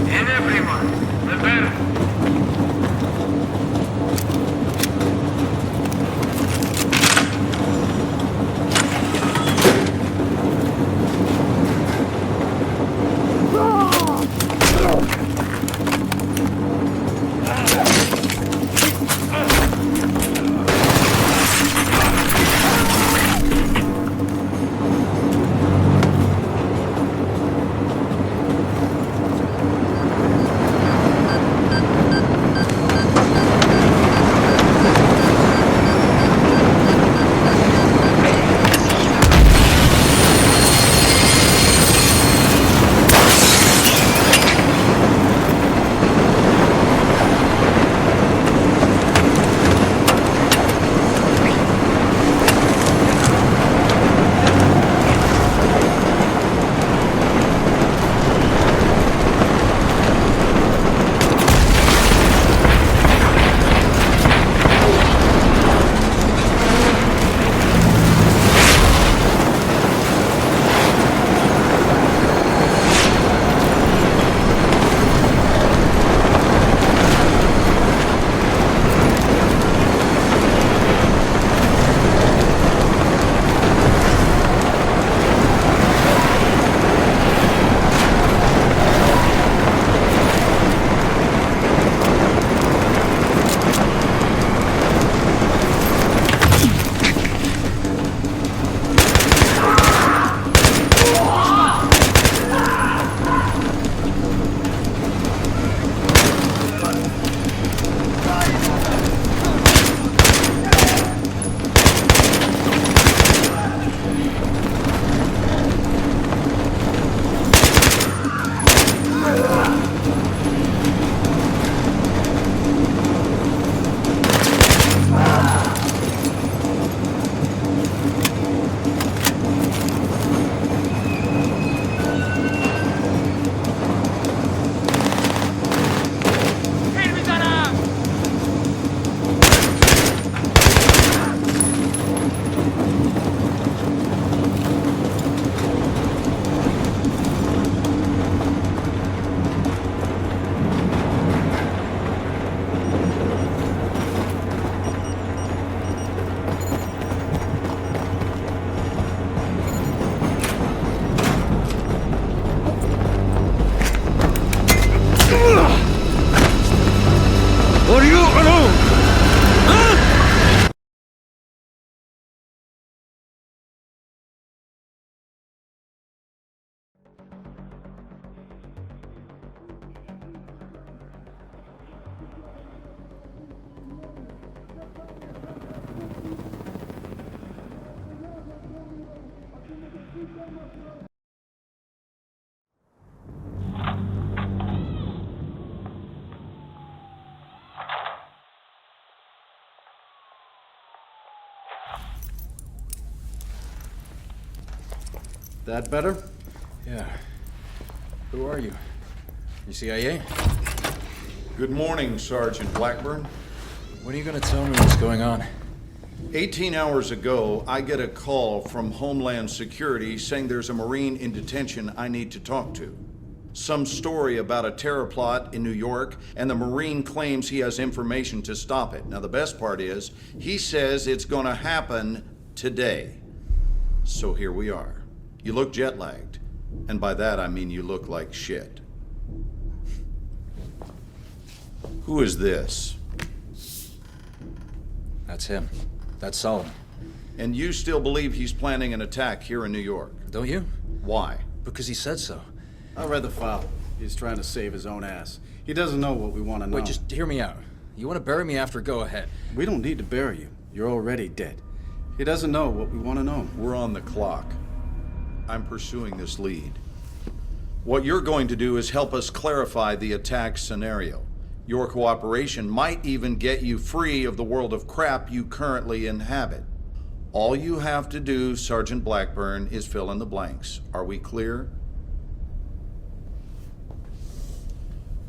And everyone, the better. What are you alone? Huh? That better? Yeah. Who are you? You CIA? Good morning, Sergeant Blackburn. When are you gonna tell me what's going on? 18 hours ago, I get a call from Homeland Security saying there's a Marine in detention I need to talk to. Some story about a terror plot in New York, and the Marine claims he has information to stop it. Now, the best part is, he says it's gonna happen today. So here we are. You look jet-lagged, and by that I mean you look like shit. Who is this? That's him. That's Solomon. And you still believe he's planning an attack here in New York? Don't you? Why? Because he said so. I read the file. He's trying to save his own ass. He doesn't know what we want to know. Wait, just hear me out. You want to bury me after, go ahead. We don't need to bury you. You're already dead. He doesn't know what we want to know. We're on the clock. I'm pursuing this lead. What you're going to do is help us clarify the attack scenario. Your cooperation might even get you free of the world of crap you currently inhabit. All you have to do, Sergeant Blackburn, is fill in the blanks. Are we clear?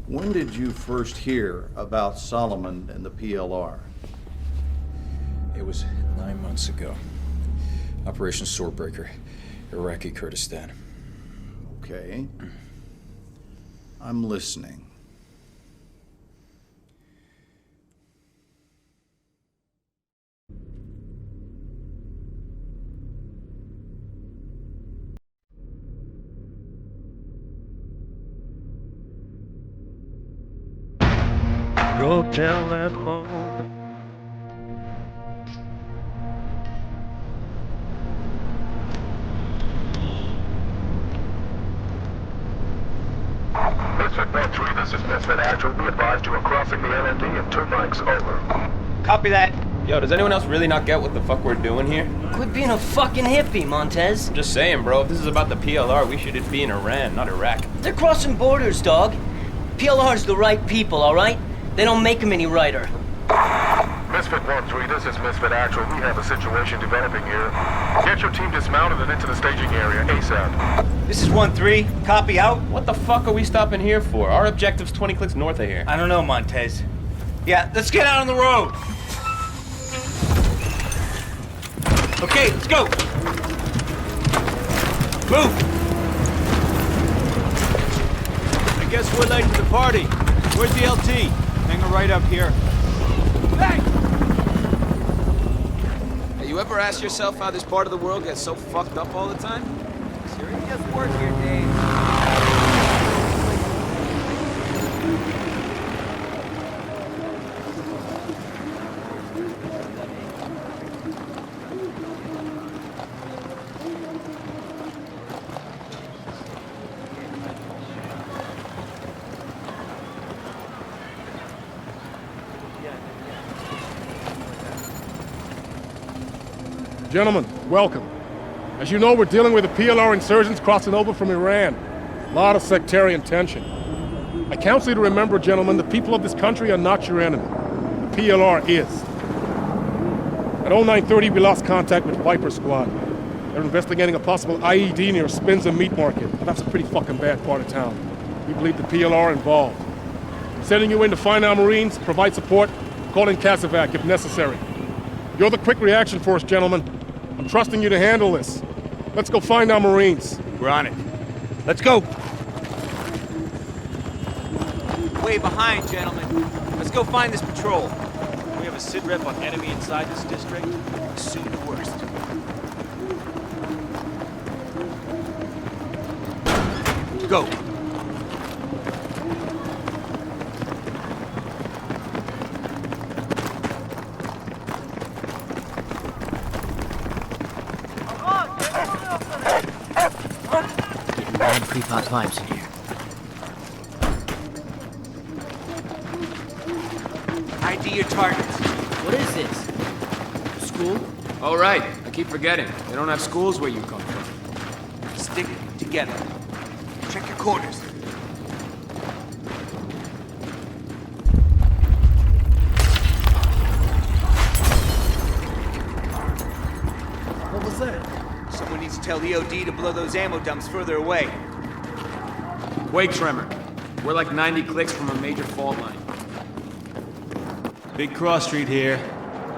When did you first hear about Solomon and the PLR? It was 9 months ago. Operation Swordbreaker, Iraqi Kurdistan. Okay. I'm listening. Go tell that phone. Misfit 1-3, this is Misfit Actual. We advised you are crossing the LND in 2 mics, over. Copy that. Yo, does anyone else really not get what the fuck we're doing here? Quit being a fucking hippie, Montez. I'm just saying, bro, if this is about the PLR, we should be in Iran, not Iraq. They're crossing borders, dog. PLR's the right people, all right? They don't make them any righter. Misfit 1-3, this is Misfit Actual. We have a situation developing here. Get your team dismounted and into the staging area ASAP. This is 1-3. Copy out. What the fuck are we stopping here for? Our objective's 20 clicks north of here. I don't know, Montez. Yeah, let's get out on the road. Okay, let's go. Move. I guess we're late to the party. Where's the LT? Hang right up here. Hey! Hey, you ever ask yourself how this part of the world gets so fucked up all the time? Serious work here, Dave. Gentlemen, welcome. As you know, we're dealing with the PLR insurgents crossing over from Iran. A lot of sectarian tension. I counsel you to remember, gentlemen, the people of this country are not your enemy. The PLR is. At 0930, we lost contact with Viper Squad. They're investigating a possible IED near Spinza Meat Market. That's a pretty fucking bad part of town. We believe the PLR involved. Sending you in to find our Marines, provide support, call in Kazovac if necessary. You're the quick reaction force, gentlemen. I'm trusting you to handle this. Let's go find our Marines. We're on it. Let's go. Way behind, gentlemen. Let's go find this patrol. We have a sit rep on enemy inside this district. Assume the worst. Go. Bad pre-pot vibes in here. ID your targets. What is this? School? Oh, right. I keep forgetting. They don't have schools where you come from. Stick together. Check your corners. What was that? Someone needs to tell EOD to blow those ammo dumps further away. Wake tremor. We're like 90 clicks from a major fault line. Big cross street here.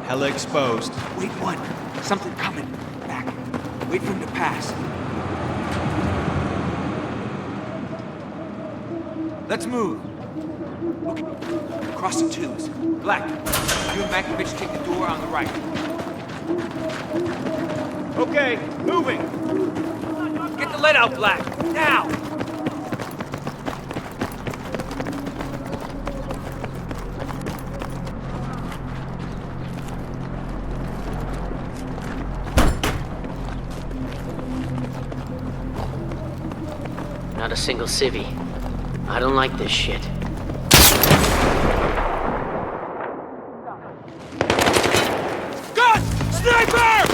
Hella exposed. Wait one. Something coming. Back. Wait for him to pass. Let's move. Look. Cross the twos. Black. You and Makovich take the door on the right. Okay, moving. Get the lead out, Black. Now! Not a single civvy. I don't like this shit. Gun! Sniper!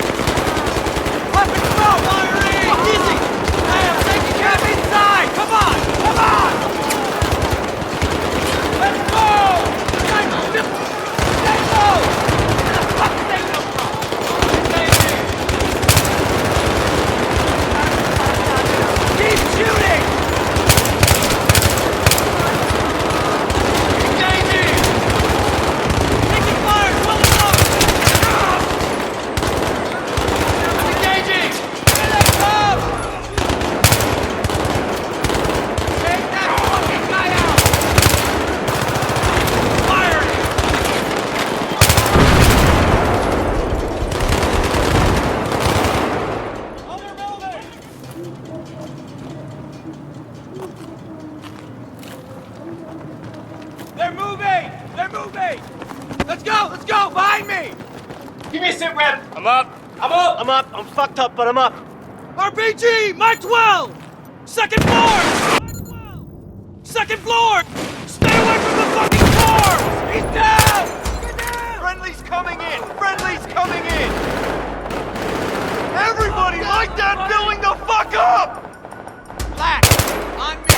Weapon throw! Firing! Easy! I am taking cap inside! Come on! Come on! Let's go! Stay low! Stay low! Keep shooting! Engaging! Taking fire! Well enough! They're moving! They're moving! Let's go! Let's go! Behind me! Give me a sit rep! I'm up. I'm up! I'm up. I'm fucked up, but I'm up. RPG! Mark 12! Second floor! Second floor! Stay away from the fucking floor! He's down! Get down! Friendly's coming in! Friendly's coming in! Everybody light that building the fuck up! Black! On me!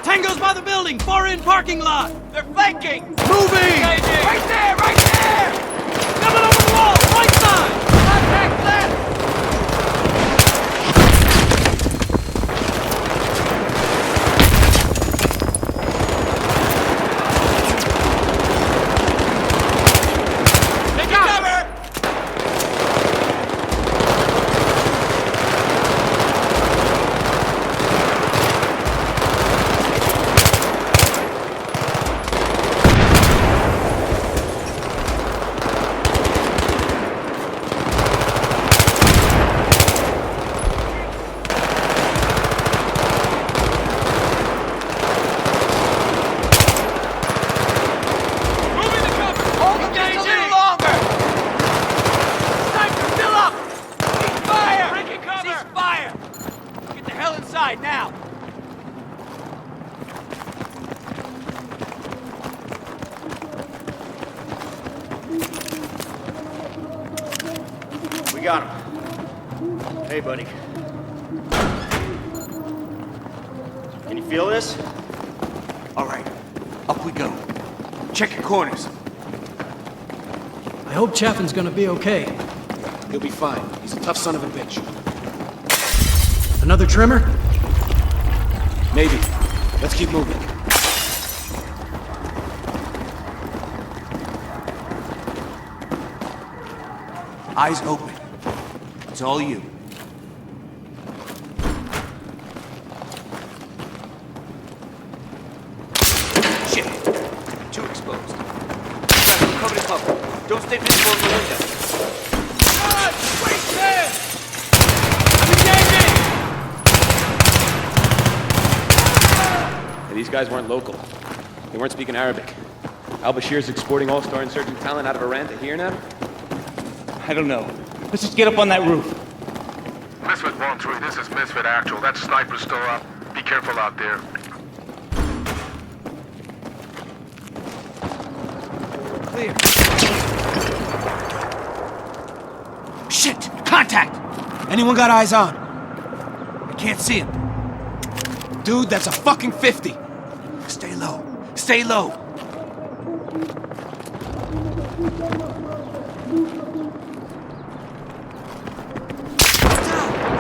Tango's by the building, far in parking lot. They're flanking! Moving! Right there! Right there! Coming over the wall, right side. Contact left! Take cover! Now! We got him. Hey, buddy. Can you feel this? All right, up we go. Check your corners. I hope Chapin's gonna be okay. He'll be fine. He's a tough son of a bitch. Another trimmer? Maybe. Let's keep moving. Eyes open. It's all you. Shit. Too exposed. Cover to cover. Don't stay visible in the window. God! Wait there! I'm engaging! Hey, these guys weren't local. They weren't speaking Arabic. Al-Bashir's exporting all-star insurgent talent out of Iran to here now? I don't know. Let's just get up on that roof. Misfit 1-3, this is Misfit Actual. That sniper's still up. Be careful out there. Clear. Shit! Contact! Anyone got eyes on? I can't see him. Dude, that's a fucking 50. Stay low. Stay low.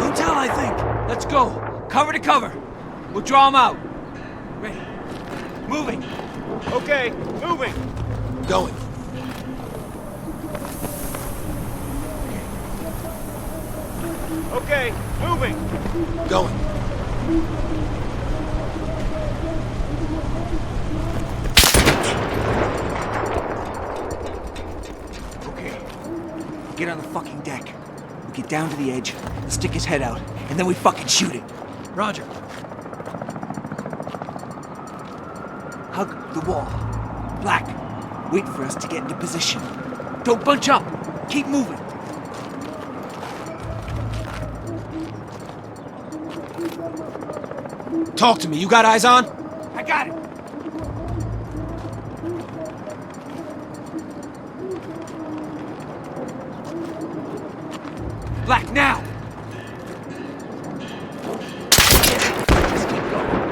Hotel, I think. Let's go. Cover to cover. We'll draw him out. Ready. Moving. Okay, moving. Going. Okay, moving. Going. Okay. Get on the fucking deck. We get down to the edge, stick his head out, and then we fucking shoot it. Roger. Hug the wall. Black, wait for us to get into position. Don't bunch up. Keep moving. Talk to me. You got eyes on? I got it. Black, now! Just keep going.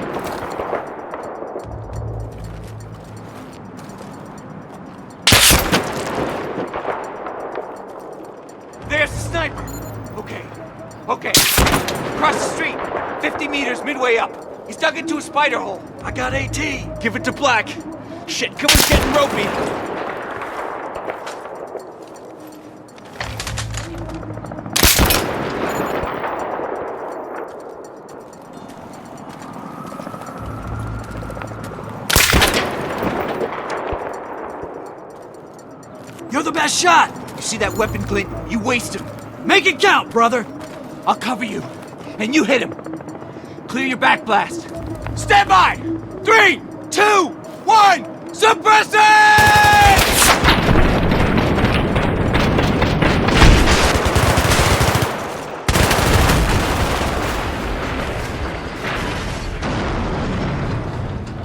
There's the sniper! Okay. Okay. Across the street. 50 meters, midway up. He's dug into a spider hole. I got AT. Give it to Black. Shit, cover's getting ropey. You're the best shot! You see that weapon glint? You waste him. Make it count, brother! I'll cover you. And you hit him. Clear your back blast. Stand by! 3, 2, 1, Suppress it!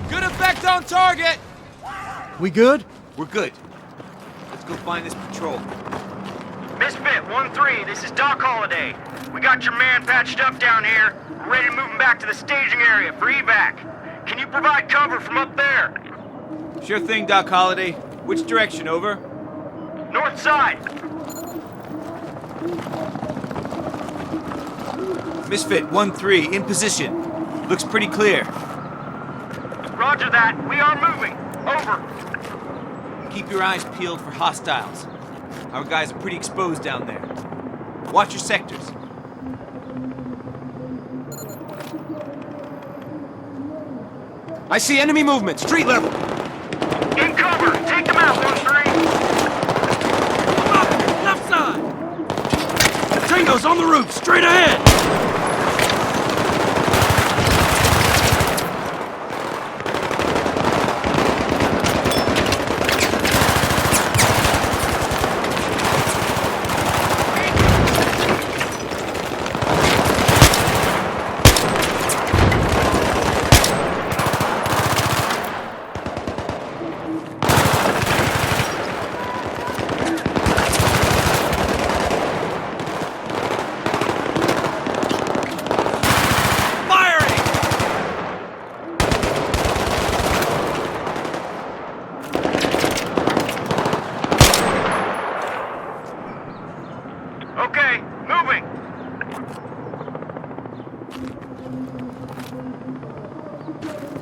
Good effect on target! We good? We're good. Let's go find this patrol. Misfit 1-3, this is Doc Holliday. We got your man patched up down here. We're ready to move him back to the staging area for evac. Can you provide cover from up there? Sure thing, Doc Holliday. Which direction, over? North side. Misfit 1-3, in position. Looks pretty clear. Roger that. We are moving. Over. Keep your eyes peeled for hostiles. Our guys are pretty exposed down there. Watch your sectors. I see enemy movement, street level. In cover. Take them out, 1-3. Up, left side. Tango's on the roof, straight ahead. Okay, moving.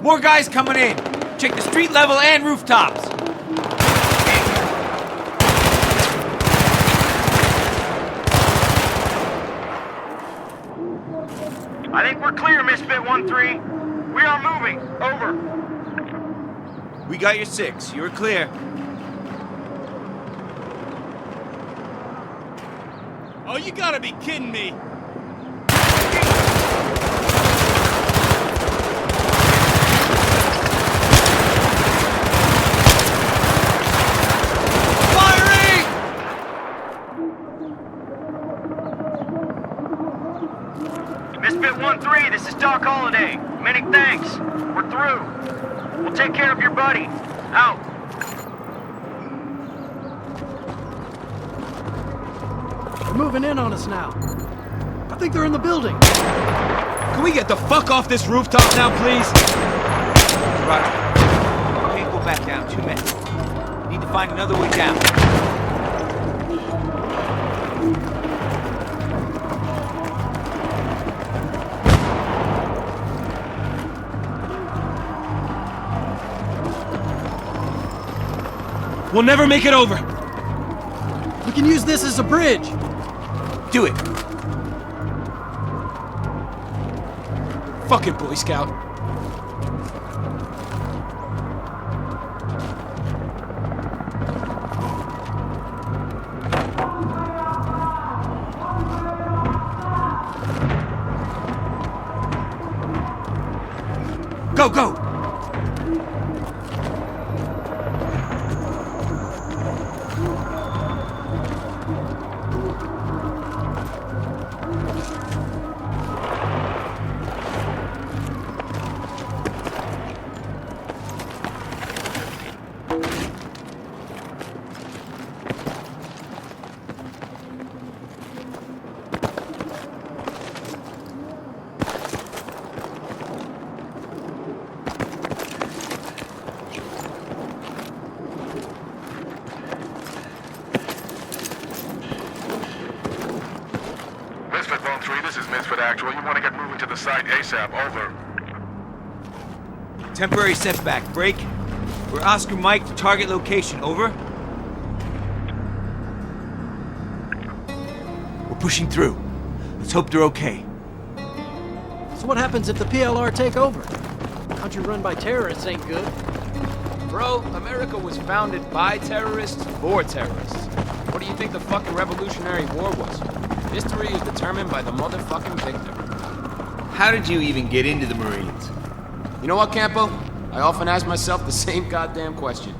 More guys coming in. Check the street level and rooftops. I think we're clear, Misfit 1-3. We are moving. Over. We got your 6. You're clear. Oh, you gotta be kidding me. Firing! Misfit 1-3, this is Doc Holliday. Many thanks. We're through. We'll take care of your buddy. Out. Moving in on us now. I think they're in the building. Can we get the fuck off this rooftop now, please? Roger. Can't go back down. 2 minutes. Need to find another way down. We'll never make it over. We can use this as a bridge. Do it. Fuck it, Boy Scout. Go, go! Misfit 1-3, this is Misfit Actual. You want to get moving to the site ASAP. Over. Temporary setback. Break. We're Oscar Mike to target location. Over. We're pushing through. Let's hope they're okay. So what happens if the PLR take over? Country run by terrorists ain't good. Bro, America was founded by terrorists for terrorists. What do you think the fucking Revolutionary War was? History is determined by the motherfucking victor. How did you even get into the Marines? You know what, Campo? I often ask myself the same goddamn question.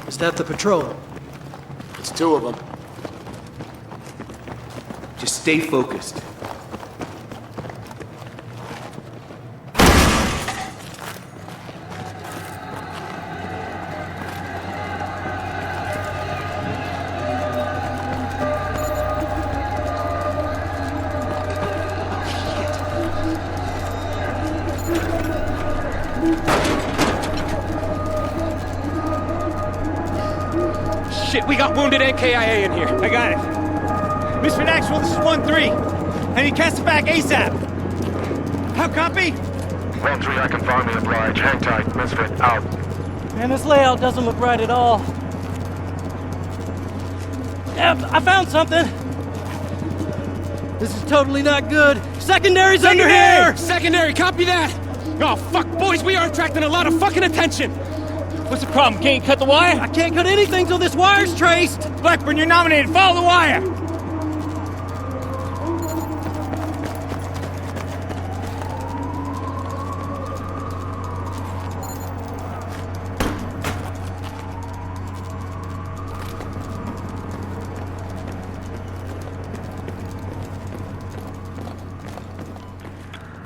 Is that the patrol? It's two of them. Just stay focused. Shit, we got wounded NKIA in here. I got it. Misfit Actual, this is 1-3. I need cast it back ASAP. How copy? 1-3, I can finally oblige. Hang tight. Misfit, out. Man, this layout doesn't look right at all. Yeah, I found something. This is totally not good. Secondary's under here! Secondary, copy that! Oh, fuck, boys, we are attracting a lot of fucking attention! What's the problem? Can't you cut the wire? I can't cut anything till this wire's traced. Blackburn, you're nominated. Follow the wire.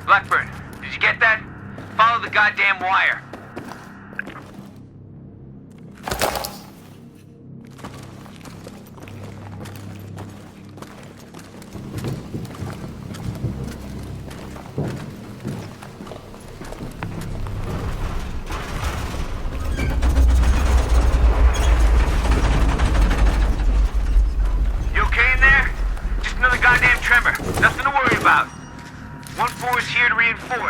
Blackburn, did you get that? Follow the goddamn wire. You okay in there? Just another goddamn tremor. Nothing to worry about. 1-4 is here to reinforce.